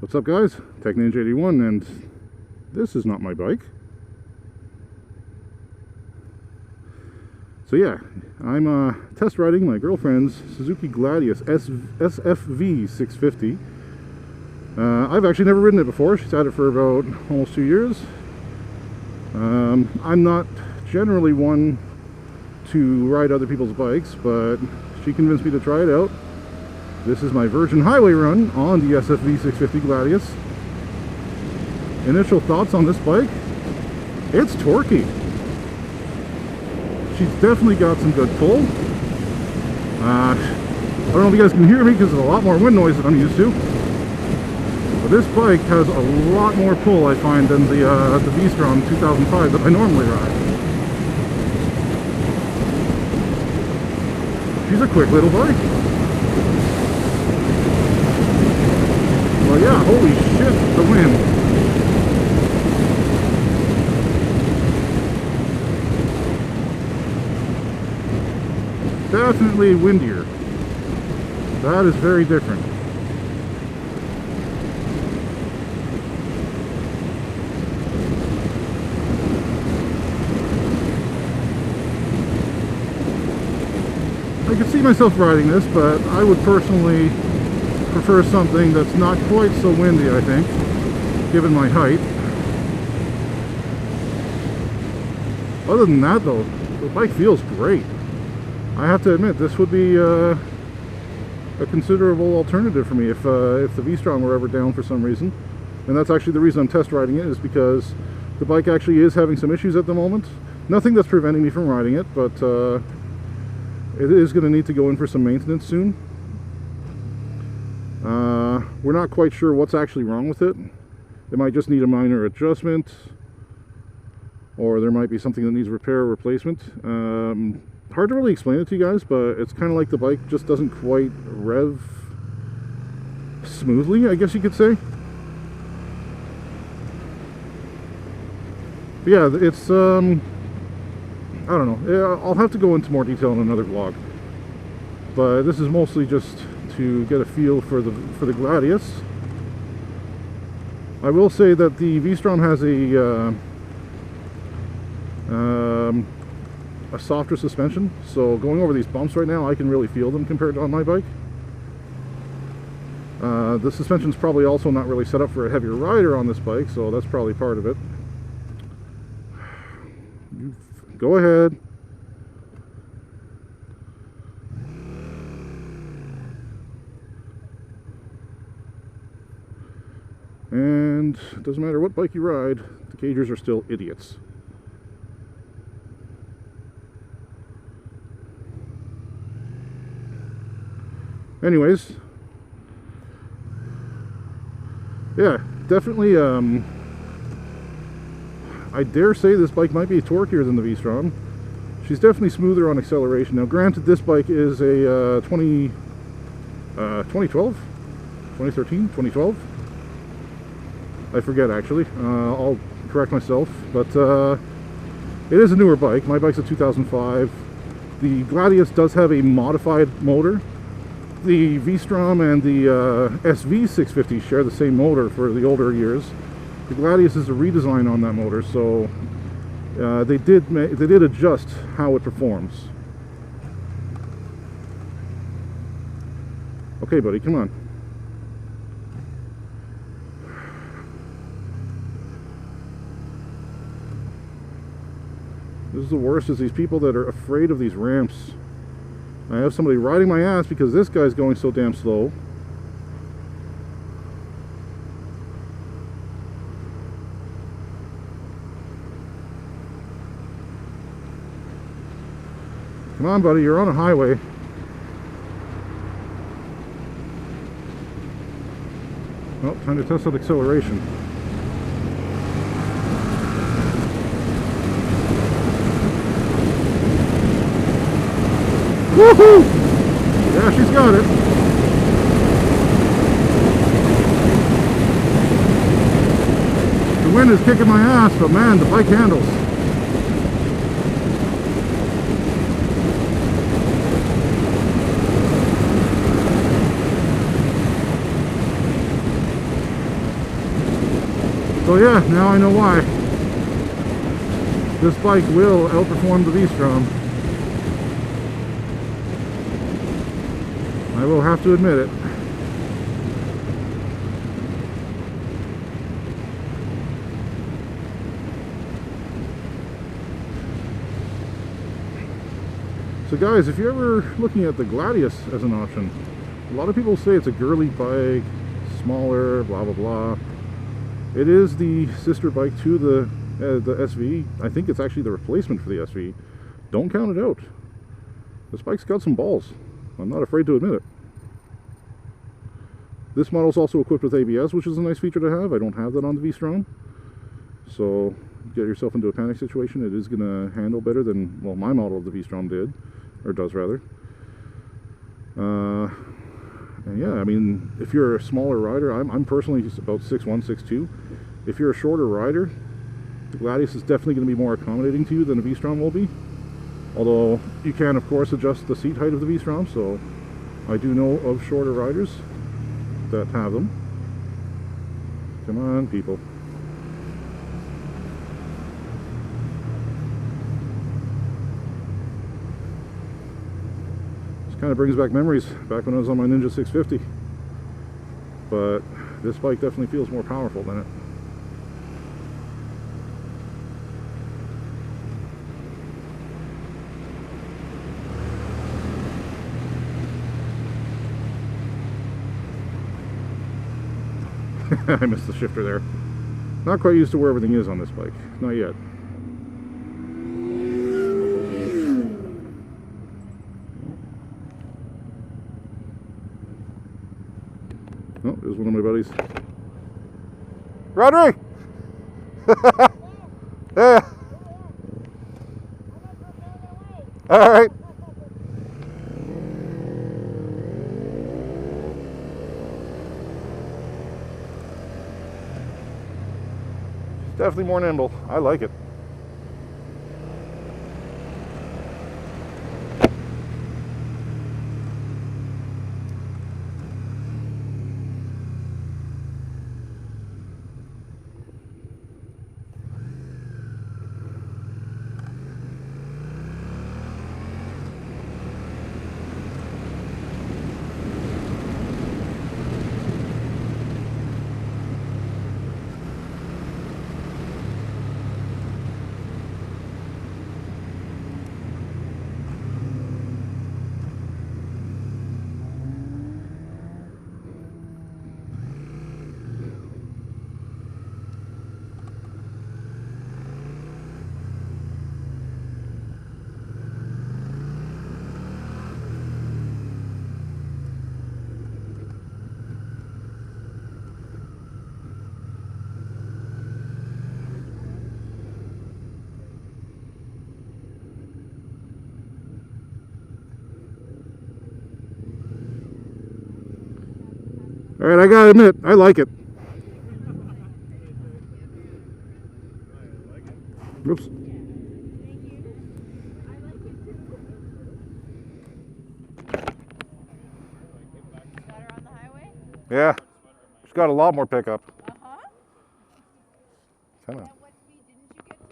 What's up, guys? Tech Ninja 81, and this is not my bike. So yeah, I'm test riding my girlfriend's Suzuki Gladius SFV650. I've actually never ridden it before. She's had it for about almost 2 years. I'm not generally one to ride other people's bikes, but she convinced me to try it out. This is my virgin highway run on the SFV650 Gladius. Initial thoughts on this bike? It's torquey. She's definitely got some good pull. I don't know if you guys can hear me because there's a lot more wind noise than I'm used to. But this bike has a lot more pull, I find, than the V-Strom 2005 that I normally ride. She's a quick little bike. Well, yeah, holy shit, the wind. Definitely windier. That is very different. I could see myself riding this, but I would personally prefer something that's not quite so windy, I think, given my height. Other than that, though, the bike feels great. I have to admit, this would be a considerable alternative for me if the V-Strom were ever down for some reason. And that's actually the reason I'm test riding it, is because the bike actually is having some issues at the moment. Nothing that's preventing me from riding it, but it is going to need to go in for some maintenance soon. We're not quite sure what's actually wrong with it. It might just need a minor adjustment, or there might be something that needs repair or replacement. Hard to really explain it to you guys, but it's kind of like the bike just doesn't quite rev smoothly, I guess you could say. But yeah, it's I don't know. I'll have to go into more detail in another vlog. But this is mostly just to get a feel for the Gladius. I will say that the V-Strom has a softer suspension, so going over these bumps right now, I can really feel them compared to on my bike. The suspension's probably also not really set up for a heavier rider on this bike, so that's probably part of it. Go ahead. And it doesn't matter what bike you ride, the cagers are still idiots. Anyways, yeah, definitely, I dare say this bike might be torqueier than the V-Strom. She's definitely smoother on acceleration. Now, granted, this bike is a 2012? 2013? 2012? I forget, actually. I'll correct myself. But it is a newer bike. My bike's a 2005. The Gladius does have a modified motor. The V-Strom and the SV650 share the same motor for the older years. The Gladius is a redesign on that motor, so they did adjust how it performs. Okay, buddy, come on. This is the worst, is these people that are afraid of these ramps. I have somebody riding my ass because this guy's going so damn slow. Come on, buddy, you're on a highway. Well, time to test out acceleration. Woohoo! Yeah, she's got it. The wind is kicking my ass, but man, the bike handles. So yeah, now I know why. This bike will outperform the V-Strom. I will have to admit it. So guys, if you're ever looking at the Gladius as an option, a lot of people say it's a girly bike, smaller, blah blah blah. It is the sister bike to the SV. I think it's actually the replacement for the SV. Don't count it out. This bike's got some balls. I'm not afraid to admit it. This model is also equipped with ABS, which is a nice feature to have. I don't have that on the V-Strom. So, get yourself into a panic situation, it is going to handle better than, well, my model of the V-Strom did. Or does, rather. And yeah, I mean, if you're a smaller rider, I'm personally just about 6'1", 6'2". If you're a shorter rider, the Gladius is definitely going to be more accommodating to you than a V-Strom will be. Although, you can, of course, adjust the seat height of the V-Strom, so I do know of shorter riders that have them. Come on, people. Kind of brings back memories back when I was on my Ninja 650, but this bike definitely feels more powerful than it. I missed the shifter there. Not quite used to where everything is on this bike, not yet. Oh, there's one of my buddies. Rodri! Yeah. Alright. Definitely more nimble. I like it. Alright, I gotta admit, I like it. Oops. Better on the highway? Yeah. It's got a lot more pickup. Uh-huh. Come on.